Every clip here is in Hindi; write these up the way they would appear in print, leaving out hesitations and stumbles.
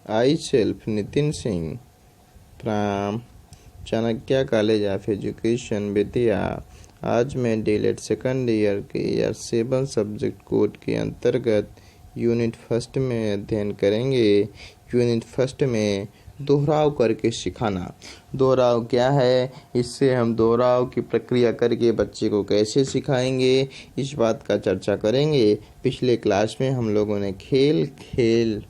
I self Nitin Singh from Chanakya college of education Bettiah. आज मैं डीएलएड सेकंड ईयर के ईयर 7 सब्जेक्ट कोड के अंतर्गत यूनिट फर्स्ट में अध्ययन करेंगे। यूनिट फर्स्ट में दोहराव करके सिखाना। दोहराव क्या है, इससे हम दोहराव की प्रक्रिया करके बच्चे को कैसे सिखाएंगे, इस बात का चर्चा करेंगे। पिछले क्लास में हम लोगों ने खेल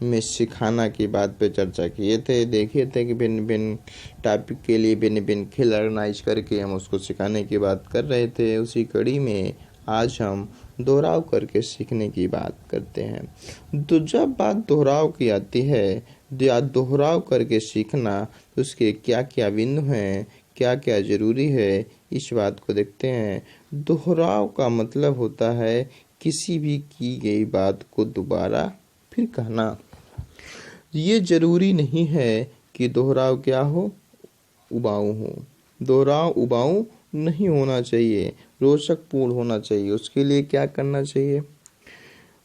में सिखाना की बात पे चर्चा किए थे। देखे थे कि भिन्न भिन्न टॉपिक के लिए भिन्न भिन्न खेल ऑर्गेनाइज करके हम उसको सिखाने की बात कर रहे थे। उसी कड़ी में आज हम दोहराव करके सीखने की बात करते हैं। तो जब बात दोहराव की आती है या दोहराव करके सीखना, तो उसके क्या क्या बिंदु हैं, क्या क्या जरूरी है, इस बात को देखते हैं। दोहराव का मतलब होता है किसी भी की गई बात को दोबारा फिर कहना। ये जरूरी नहीं है कि दोहराव क्या हो, उबाऊ हो। दोहराव उबाऊ नहीं होना चाहिए, रोचक पूर्ण होना चाहिए। उसके लिए क्या करना चाहिए?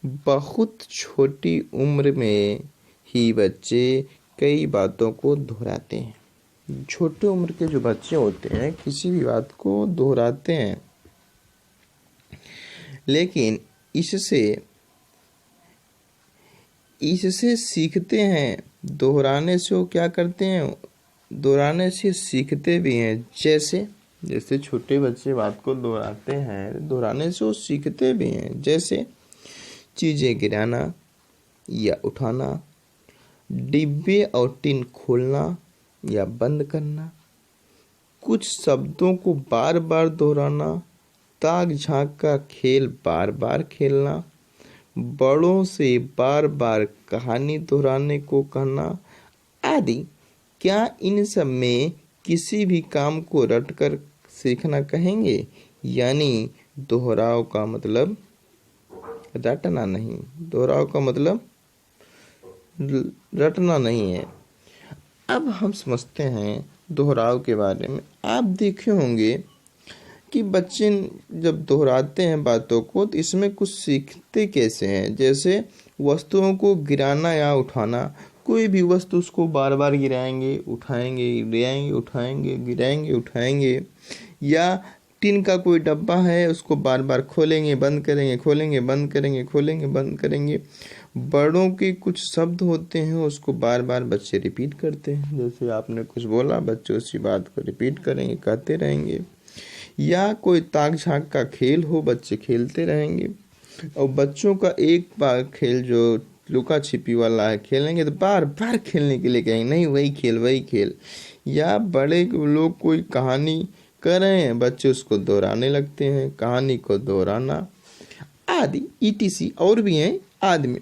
बहुत छोटी उम्र में ही बच्चे कई बातों को दोहराते हैं। छोटे उम्र के जो बच्चे होते हैं किसी भी बात को दोहराते हैं, लेकिन इससे सीखते हैं। दोहराने से वो क्या करते हैं, दोहराने से सीखते भी हैं। जैसे छोटे बच्चे बात को दोहराते हैं, दोहराने से वो सीखते भी हैं। जैसे चीजें गिराना या उठाना, डिब्बे और टिन खोलना या बंद करना, कुछ शब्दों को बार बार दोहराना, ताक झांक का खेल बार बार खेलना, बड़ों से बार बार कहानी दोहराने को कहना आदि। क्या इन सब में किसी भी काम को रटकर सीखना कहेंगे? यानी दोहराव का मतलब रटना नहीं, दोहराव का मतलब रटना नहीं है। अब हम समझते हैं दोहराव के बारे में। आप देखे होंगे कि बच्चे जब दोहराते हैं बातों को, तो इसमें कुछ सीखते कैसे हैं। जैसे वस्तुओं को गिराना या उठाना। कोई भी वस्तु उसको बार बार गिराएंगे, उठाएंगे, गिराएंगे, उठाएंगे, गिराएंगे, उठाएंगे। या टिन का कोई डब्बा है, उसको बार बार खोलेंगे, बंद करेंगे, खोलेंगे, बंद करेंगे, खोलेंगे, बंद करेंगे। बड़ों के कुछ शब्द होते हैं, उसको बार बार बच्चे रिपीट करते हैं। जैसे आपने कुछ बोला, बच्चे उसी बात को रिपीट करेंगे, कहते रहेंगे। या कोई ताक झांक का खेल हो, बच्चे खेलते रहेंगे। और बच्चों का एक बार खेल जो लुका छिपी वाला है, खेलेंगे तो बार बार खेलने के लिए कहेंगे, नहीं वही खेल, वही खेल। या बड़े लोग कोई कहानी कर रहे हैं, बच्चे उसको दोहराने लगते हैं, कहानी को दोहराना आदि ETC और भी हैं आदि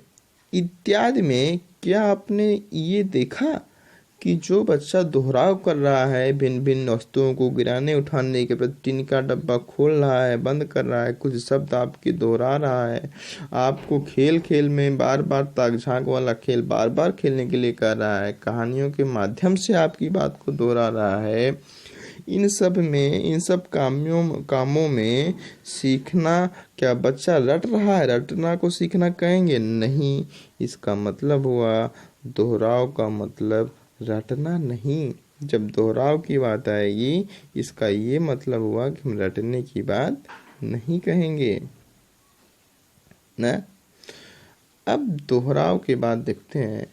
इत्यादि में। क्या आपने ये देखा कि जो बच्चा दोहराव कर रहा है, भिन्न भिन्न वस्तुओं को गिराने उठाने के प्रति, टिन का डब्बा खोल रहा है, बंद कर रहा है, कुछ शब्द आपके दोहरा रहा है, आपको खेल में बार बार ताक झांक वाला खेल बार बार खेलने के लिए कर रहा है, कहानियों के माध्यम से आपकी बात को दोहरा रहा है। इन सब कामों में सीखना, क्या बच्चा रट रहा है? रटना को सीखना कहेंगे? नहीं। इसका मतलब हुआ, दोहराव का मतलब रटना नहीं। जब दोहराव की बात आएगी, इसका ये मतलब हुआ कि हम रटने की बात नहीं कहेंगे ना। अब दोहराव के बाद देखते हैं,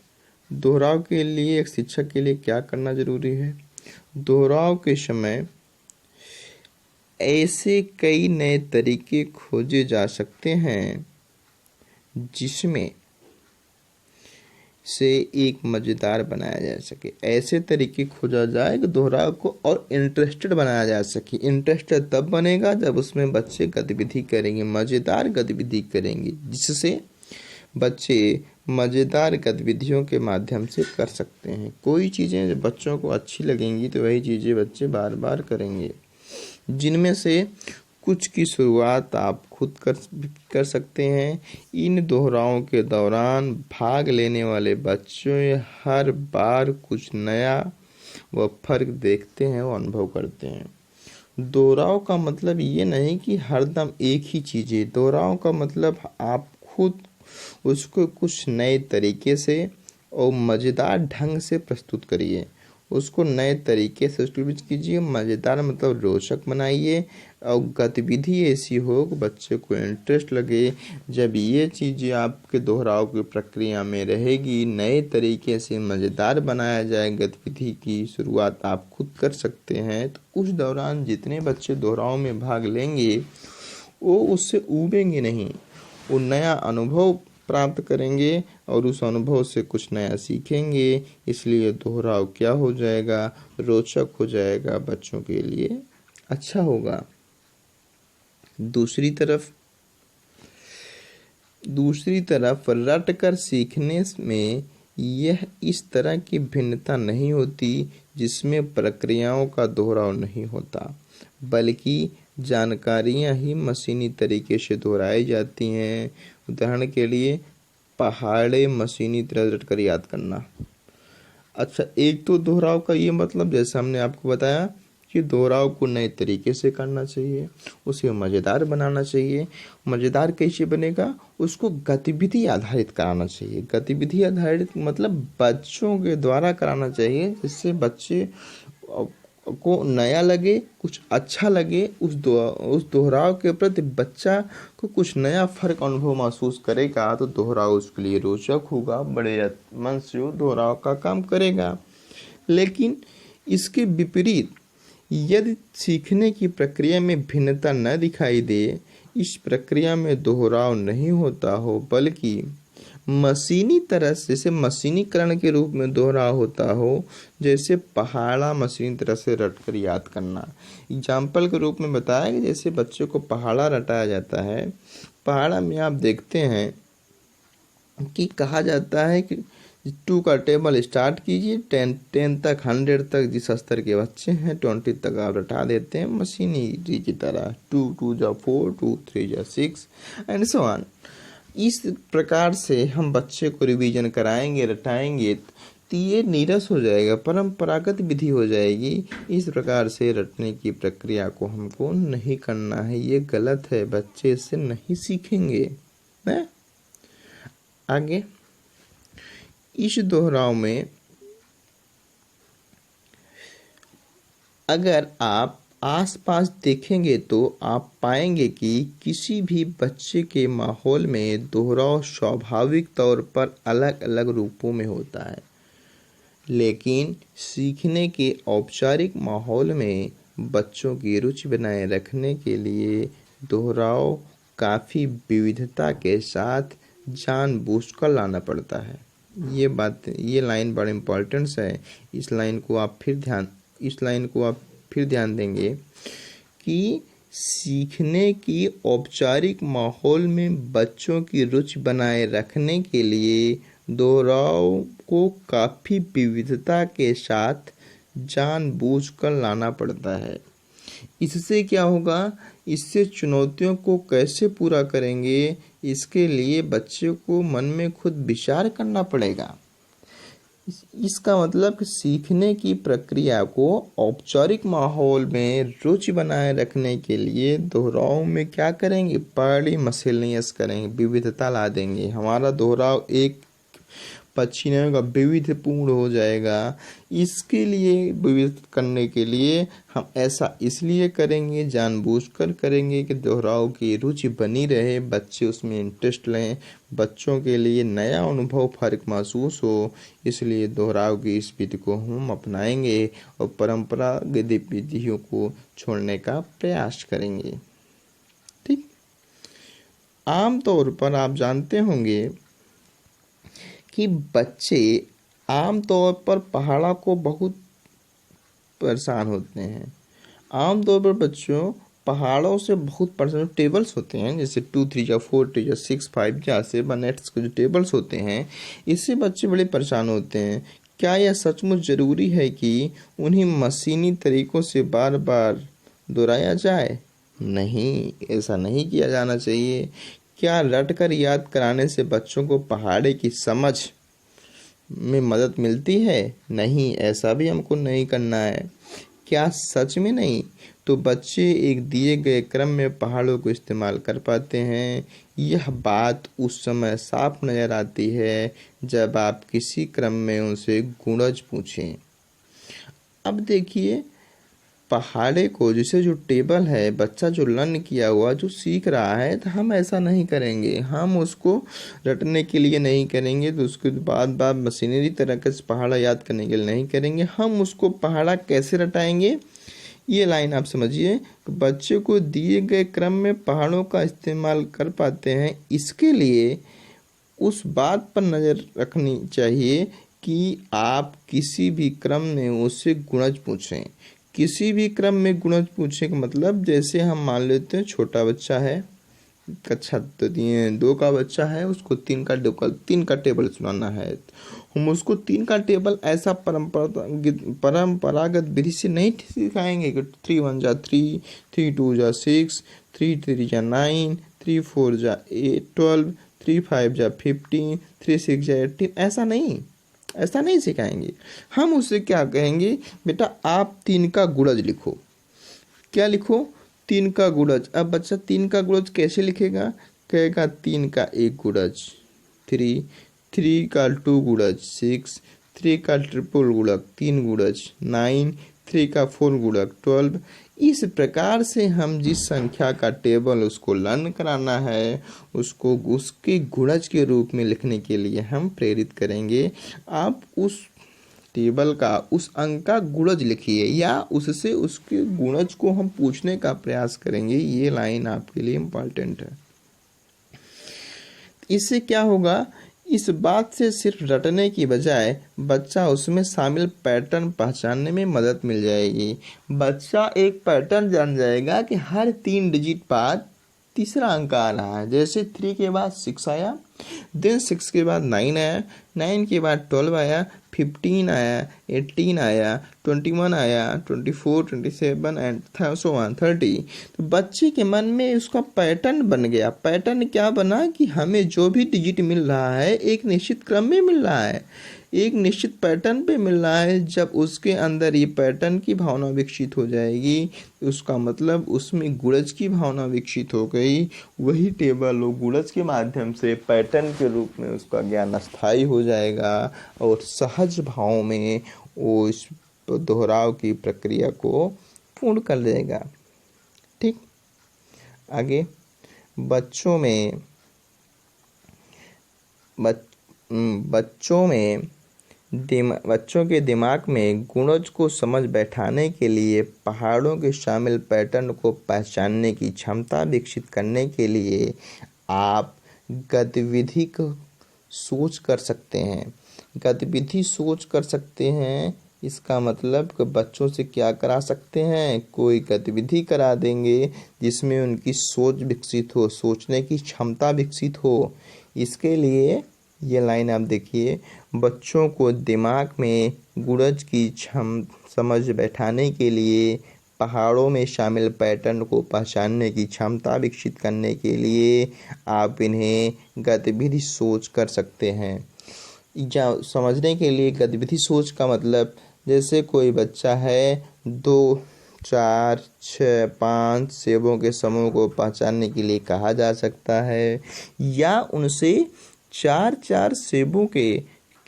दोहराव के लिए एक शिक्षक के लिए क्या करना जरूरी है। दोहराव के समय ऐसे कई नए तरीके खोजे जा सकते हैं जिसमें से एक मजेदार बनाया जा सके। ऐसे तरीके खोजा जाए कि दोहराव को और इंटरेस्टेड बनाया जा सके। इंटरेस्टेड तब बनेगा जब उसमें बच्चे गतिविधि करेंगे, मजेदार गतिविधि करेंगे, जिससे बच्चे मजेदार गतिविधियों के माध्यम से कर सकते हैं। कोई चीजें जब बच्चों को अच्छी लगेंगी तो वही चीजें बच्चे बार बार करेंगे। जिनमें से कुछ की शुरुआत आप खुद कर सकते हैं। इन दोहरावों के दौरान भाग लेने वाले बच्चों हर बार कुछ नया व फर्क देखते हैं और अनुभव करते हैं। दोहराव का मतलब ये नहीं कि हरदम एक ही चीजें। दोहराव का मतलब आप खुद उसको कुछ नए तरीके से और मज़ेदार ढंग से प्रस्तुत करिए। उसको नए तरीके से स्टोरीज कीजिए, मज़ेदार मतलब रोचक बनाइए, और गतिविधि ऐसी हो कि बच्चे को इंटरेस्ट लगे। जब ये चीज़ें आपके दोहराव की प्रक्रिया में रहेगी, नए तरीके से मज़ेदार बनाया जाए, गतिविधि की शुरुआत आप खुद कर सकते हैं, तो उस दौरान जितने बच्चे दोहराव में भाग लेंगे वो उससे ऊबेंगे नहीं, वो नया अनुभव प्राप्त करेंगे और उस अनुभव से कुछ नया सीखेंगे। इसलिए दोहराव क्या हो जाएगा, रोचक हो जाएगा, बच्चों के लिए अच्छा होगा। दूसरी तरफ रट कर सीखने में यह इस तरह की भिन्नता नहीं होती जिसमें प्रक्रियाओं का दोहराव नहीं होता, बल्कि जानकारियां ही मशीनी तरीके से दोहराई जाती हैं। उदाहरण के लिए पहाड़े मशीनी तरह रट कर याद करना। अच्छा, एक तो दोहराव का ये मतलब जैसा हमने आपको बताया कि दोहराव को नए तरीके से करना चाहिए, उसे मज़ेदार बनाना चाहिए। मज़ेदार कैसे बनेगा, उसको गतिविधि आधारित कराना चाहिए। गतिविधि आधारित मतलब बच्चों के द्वारा कराना चाहिए, जिससे बच्चे को नया लगे, कुछ अच्छा लगे। उस दोहराव के प्रति बच्चा को कुछ नया फर्क अनुभव महसूस करेगा, तो दोहराव उसके लिए रोचक होगा, बड़े मन से वो दोहराव का काम करेगा। लेकिन इसके विपरीत यदि सीखने की प्रक्रिया में भिन्नता न दिखाई दे, इस प्रक्रिया में दोहराव नहीं होता हो, बल्कि मशीनी तरह से, जैसे मशीनीकरण के रूप में दोहराव होता हो, जैसे पहाड़ा मशीनी तरह से रट कर याद करना। एग्जाम्पल के रूप में बताया कि जैसे बच्चों को पहाड़ा रटाया जाता है। पहाड़ा में आप देखते हैं कि कहा जाता है कि 2 का टेबल स्टार्ट कीजिए, 10 तक, 100 तक, जिस स्तर के बच्चे हैं 20 तक आप रटा देते हैं मशीनरी की तरह। 2 2 जा 4, 2 3 जा 6 एंड सो ऑन। इस प्रकार से हम बच्चे को रिवीजन कराएंगे, रटाएंगे, तो ये नीरस हो जाएगा, परंपरागत विधि हो जाएगी। इस प्रकार से रटने की प्रक्रिया को हमको नहीं करना है, ये गलत है, बच्चे इससे नहीं सीखेंगे। है आगे इस दोहराव में अगर आप आसपास देखेंगे तो आप पाएंगे कि किसी भी बच्चे के माहौल में दोहराव स्वाभाविक तौर पर अलग अलग रूपों में होता है, लेकिन सीखने के औपचारिक माहौल में बच्चों की रुचि बनाए रखने के लिए दोहराव काफ़ी विविधता के साथ जानबूझकर लाना पड़ता है। ये लाइन बड़ा इम्पोर्टेंस है। इस लाइन को आप फिर ध्यान देंगे कि सीखने की औपचारिक माहौल में बच्चों की रुचि बनाए रखने के लिए दोहराव को काफ़ी विविधता के साथ जानबूझकर लाना पड़ता है। इससे क्या होगा, इससे चुनौतियों को कैसे पूरा करेंगे, इसके लिए बच्चे को मन में खुद विचार करना पड़ेगा। इसका मतलब कि सीखने की प्रक्रिया को औपचारिक माहौल में रुचि बनाए रखने के लिए दोहराव में क्या करेंगे, बड़ी मसलियत करेंगे, विविधता ला देंगे। हमारा दोहराव एक पक्षियों का विविधपूर्ण हो जाएगा। इसके लिए विविध करने के लिए हम ऐसा इसलिए करेंगे, जानबूझकर करेंगे कि दोहराव की रुचि बनी रहे, बच्चे उसमें इंटरेस्ट लें, बच्चों के लिए नया अनुभव, फर्क महसूस हो। इसलिए दोहराव की इस विधि को हम अपनाएंगे और परंपरागत गतिविधियों को छोड़ने का प्रयास करेंगे। ठीक, आमतौर पर आप जानते होंगे कि बच्चे आमतौर पर पहाड़ा को बहुत परेशान होते हैं। आमतौर पर बच्चों पहाड़ों से बहुत परेशान, टेबल्स होते हैं जैसे 2 3 या 4 2 या 6 5 या 7 8 के जो टेबल्स होते हैं, इससे बच्चे बड़े परेशान होते हैं। क्या यह सचमुच ज़रूरी है कि उन्हें मशीनी तरीक़ों से बार बार दोहराया जाए? नहीं, ऐसा नहीं किया जाना चाहिए। क्या रट कर याद कराने से बच्चों को पहाड़े की समझ में मदद मिलती है? नहीं, ऐसा भी हमको नहीं करना है। क्या सच में नहीं? तो बच्चे एक दिए गए क्रम में पहाड़ों को इस्तेमाल कर पाते हैं। यह बात उस समय साफ नज़र आती है जब आप किसी क्रम में उनसे गुणज पूछें। अब देखिए, पहाड़े को जैसे जो टेबल है, बच्चा जो लर्न किया हुआ जो सीख रहा है, तो हम ऐसा नहीं करेंगे, हम उसको रटने के लिए नहीं करेंगे, तो उसके बाद मशीनरी तरह के पहाड़ा याद करने के लिए नहीं करेंगे। हम उसको पहाड़ा कैसे रटाएंगे, ये लाइन आप समझिए। बच्चे को दिए गए क्रम में पहाड़ों का इस्तेमाल कर पाते हैं, इसके लिए उस बात पर नज़र रखनी चाहिए कि आप किसी भी क्रम में उससे गुणज पूछें। किसी भी क्रम में गुणज पूछने का मतलब, जैसे हम मान लेते हैं छोटा बच्चा है, कक्षा 2 का बच्चा है, उसको 3 का टेबल सुनाना है, हम उसको 3 का टेबल ऐसा परंपरागत विधि से नहीं सिखाएंगे कि 3 1 जा 3, 3 2 जा 6, 3 3 जा 9, 3 4 जा 12, 3 5 जा 15, 3 6 जा 18, ऐसा नहीं सिखाएंगे। हम उसे क्या कहेंगे, बेटा आप 3 का गुणज लिखो। क्या लिखो, 3 का गुणज। अब बच्चा 3 का गुणज कैसे लिखेगा, कहेगा 3 का 1 गुणज 3, 3 का 2 गुणज 6, 3 का ट्रिपल गुणक 3 गुणज 9, 3 का 4 गुणक 12। इस प्रकार से हम जिस संख्या का टेबल उसको लर्न कराना है, उसको उसके गुणज के रूप में लिखने के लिए हम प्रेरित करेंगे। आप उस टेबल का, उस अंक का गुणज लिखिए, या उससे उसके गुणज को हम पूछने का प्रयास करेंगे। ये लाइन आपके लिए इम्पॉर्टेंट है। इससे क्या होगा, इस बात से सिर्फ रटने की बजाय बच्चा उसमें शामिल पैटर्न पहचानने में मदद मिल जाएगी। बच्चा एक पैटर्न जान जाएगा कि हर 3 डिजिट बाद तीसरा अंक आ रहा है। जैसे 3 के बाद 6 आया, देन 6 के बाद 9 आया, 9 के बाद 12 आया, 15 आया, 18 आया, 21 आया, 24, 27 एंड सो ऑन 30। तो बच्चे के मन में उसका पैटर्न बन गया। पैटर्न क्या बना कि हमें जो भी डिजिट मिल रहा है एक निश्चित क्रम में मिल रहा है, एक निश्चित पैटर्न पे मिल रहा है। जब उसके अंदर ये पैटर्न की भावना विकसित हो जाएगी, उसका मतलब उसमें गुणज की भावना विकसित हो गई। वही टेबल और गुणज के माध्यम से पैटर्न के रूप में उसका ज्ञान स्थायी हो जाएगा और सहज भाव में वो इस दोहराव की प्रक्रिया को पूर्ण कर देगा। ठीक, आगे बच्चों के दिमाग में गुणज को समझ बैठाने के लिए पहाड़ों के शामिल पैटर्न को पहचानने की क्षमता विकसित करने के लिए आप गतिविधि को सोच कर सकते हैं। गतिविधि सोच कर सकते हैं, इसका मतलब कि बच्चों से क्या करा सकते हैं, कोई गतिविधि करा देंगे जिसमें उनकी सोच विकसित हो, सोचने की क्षमता विकसित हो। इसके लिए ये लाइन आप देखिए, बच्चों को दिमाग में गुणज की समझ बैठाने के लिए पहाड़ों में शामिल पैटर्न को पहचानने की क्षमता विकसित करने के लिए आप इन्हें गतिविधि सोच कर सकते हैं। या समझने के लिए गतिविधि सोच का मतलब, जैसे कोई बच्चा है 2, 4, 6, 5 सेबों के समूह को पहचानने के लिए कहा जा सकता है, या उनसे 4 सेबों के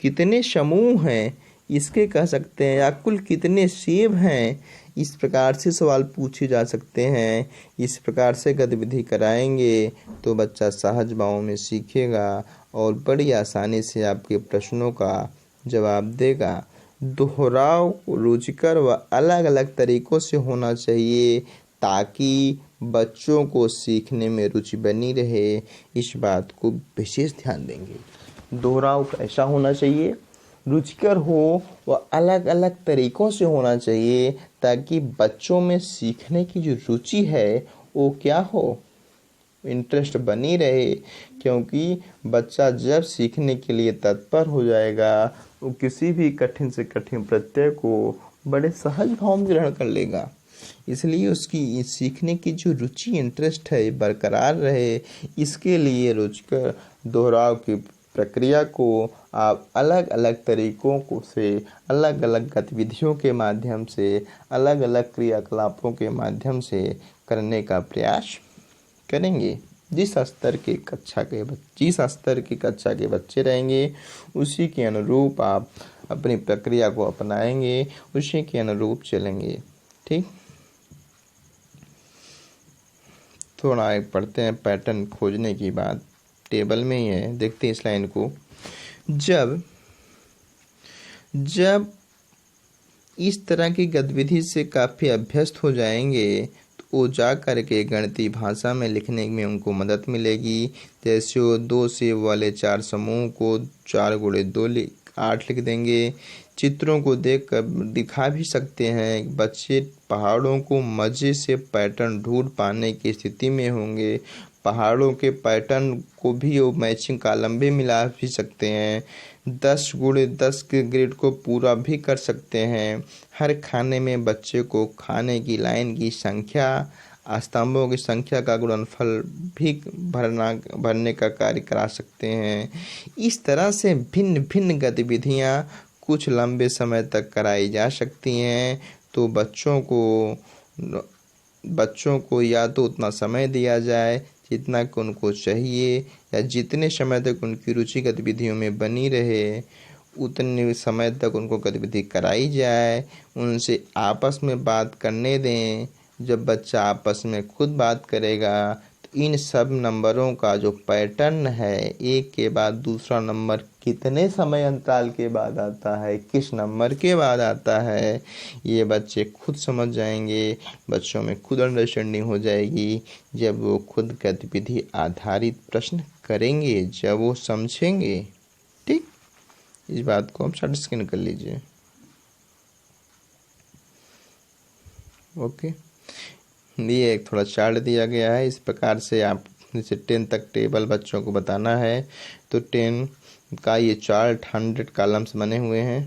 कितने समूह हैं इसके कह सकते हैं, या कुल कितने सेब हैं, इस प्रकार से सवाल पूछे जा सकते हैं। इस प्रकार से गतिविधि कराएंगे तो बच्चा सहज भाव में सीखेगा और बड़ी आसानी से आपके प्रश्नों का जवाब देगा। दोहराव रुचिकर व अलग अलग तरीकों से होना चाहिए ताकि बच्चों को सीखने में रुचि बनी रहे। इस बात को विशेष ध्यान देंगे। दोहराव कैसा होना चाहिए, रुचिकर हो व अलग अलग तरीकों से होना चाहिए ताकि बच्चों में सीखने की जो रुचि है वो क्या हो, इंटरेस्ट बनी रहे। क्योंकि बच्चा जब सीखने के लिए तत्पर हो जाएगा वो किसी भी कठिन से कठिन प्रत्यय को बड़े सहज भाव में ग्रहण कर लेगा। इसलिए उसकी सीखने की जो रुचि इंटरेस्ट है बरकरार रहे, इसके लिए रुचिकर दोहराव की प्रक्रिया को आप अलग अलग तरीकों को से, अलग अलग गतिविधियों के माध्यम से, अलग अलग क्रियाकलापों के माध्यम से करने का प्रयास करेंगे। जिस स्तर की कक्षा के बच्चे रहेंगे उसी के अनुरूप आप अपनी प्रक्रिया को अपनाएंगे, उसी के अनुरूप चलेंगे। ठीक, थोड़ा एक पढ़ते हैं पैटर्न खोजने की बात, टेबल में ही है, देखते हैं इस लाइन को। जब इस तरह की गतिविधि से काफ़ी अभ्यस्त हो जाएंगे तो वो जा कर के गणितीय भाषा में लिखने में उनको मदद मिलेगी। जैसे वो 2 सेब वाले 4 समूह को 4 गुणे 2 8 लिख देंगे। चित्रों को देख कर दिखा भी सकते हैं। बच्चे पहाड़ों को मज़े से पैटर्न ढूंढ पाने की स्थिति में होंगे। पहाड़ों के पैटर्न को भी वो मैचिंग कॉलम भी मिला भी सकते हैं। 10 गुणे 10 के ग्रिड को पूरा भी कर सकते हैं। हर खाने में बच्चे को खाने की लाइन की संख्या, स्तंभों की संख्या का गुणनफल भी भरने का कार्य करा सकते हैं। इस तरह से भिन्न भिन्न गतिविधियां कुछ लंबे समय तक कराई जा सकती हैं। तो बच्चों को या तो उतना समय दिया जाए जितना कि उनको चाहिए, या जितने समय तक उनकी रुचि गतिविधियों में बनी रहे उतने समय तक उनको गतिविधि कराई जाए। उनसे आपस में बात करने दें। जब बच्चा आपस में खुद बात करेगा तो इन सब नंबरों का जो पैटर्न है, एक के बाद दूसरा नंबर कितने समय अंतराल के बाद आता है, किस नंबर के बाद आता है, ये बच्चे खुद समझ जाएंगे। बच्चों में खुद अंडरस्टैंडिंग हो जाएगी जब वो खुद गतिविधि आधारित प्रश्न करेंगे, जब वो समझेंगे। ठीक, इस बात को आप शॉर्ट स्क्रीन कर लीजिए। ओके, ये एक थोड़ा चार्ट दिया गया है। इस प्रकार से आप जैसे 10 तक टेबल बच्चों को बताना है तो 10 का ये चार्ट 100 कॉलम्स बने हुए हैं।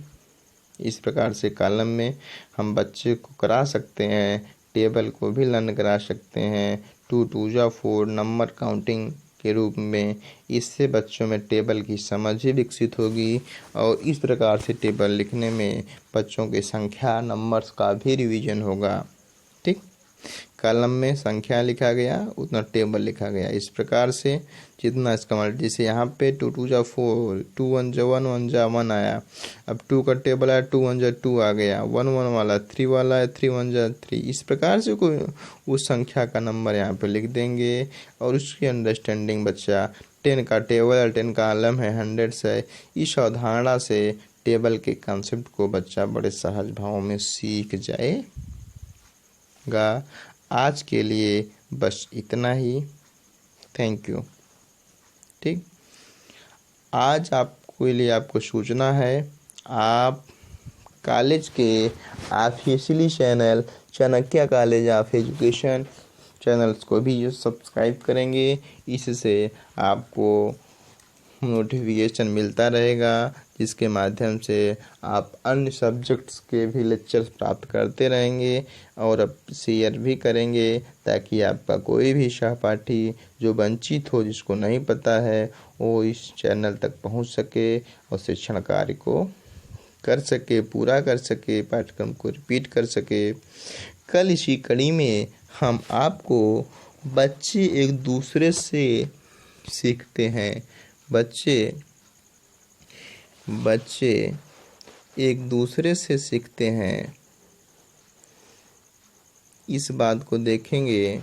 इस प्रकार से कॉलम में हम बच्चे को करा सकते हैं, टेबल को भी लर्न करा सकते हैं। 2 2 जा 4 नंबर काउंटिंग के रूप में। इससे बच्चों में टेबल की समझ ही विकसित होगी और इस प्रकार से टेबल लिखने में बच्चों की संख्या, नंबर्स का भी रिवीजन होगा। ठीक, कॉलम में संख्या लिखा गया उतना टेबल लिखा गया। इस प्रकार से जितना इसका मतलब, जैसे यहाँ पे 2 2 जा 4, 2 1 जा 1, 1 जा 1 आया। अब 2 का टेबल आया, 2 1 जा 2 आ गया, 1 1 वाला 3 वाला है, 3 1 जा 3। इस प्रकार से कोई उस संख्या का नंबर यहाँ पे लिख देंगे और उसकी अंडरस्टैंडिंग बच्चा 10 का टेबल, 10 का कॉलम है, 100 से, इस अवधारणा से टेबल के कंसेप्ट को बच्चा बड़े सहज भाव में सीख जाएगा। आज के लिए बस इतना ही। Thank you. ठीक, आज आपको सूचना है, आप कॉलेज के officially channel Chanakya college of education channels को भी सब्सक्राइब करेंगे। इससे आपको नोटिफिकेशन मिलता रहेगा जिसके माध्यम से आप अन्य सब्जेक्ट्स के भी लेक्चर्स प्राप्त करते रहेंगे और अब शेयर भी करेंगे ताकि आपका कोई भी सहपाठी जो वंचित हो, जिसको नहीं पता है, वो इस चैनल तक पहुंच सके और शिक्षण कार्य को कर सके, पूरा कर सके, पाठ्यक्रम को रिपीट कर सके। कल इसी कड़ी में हम आपको बच्चे एक दूसरे से सीखते हैं, बच्चे एक दूसरे से सीखते हैं, इस बात को देखेंगे।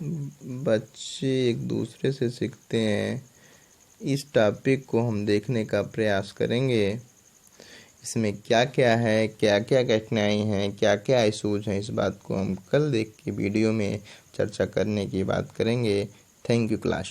बच्चे एक दूसरे से सीखते हैं, इस टॉपिक को हम देखने का प्रयास करेंगे। इसमें क्या क्या है, क्या क्या कठिनाई हैं, क्या क्या इशूज हैं, इस बात को हम कल देख के वीडियो में चर्चा करने की बात करेंगे। Thank you class.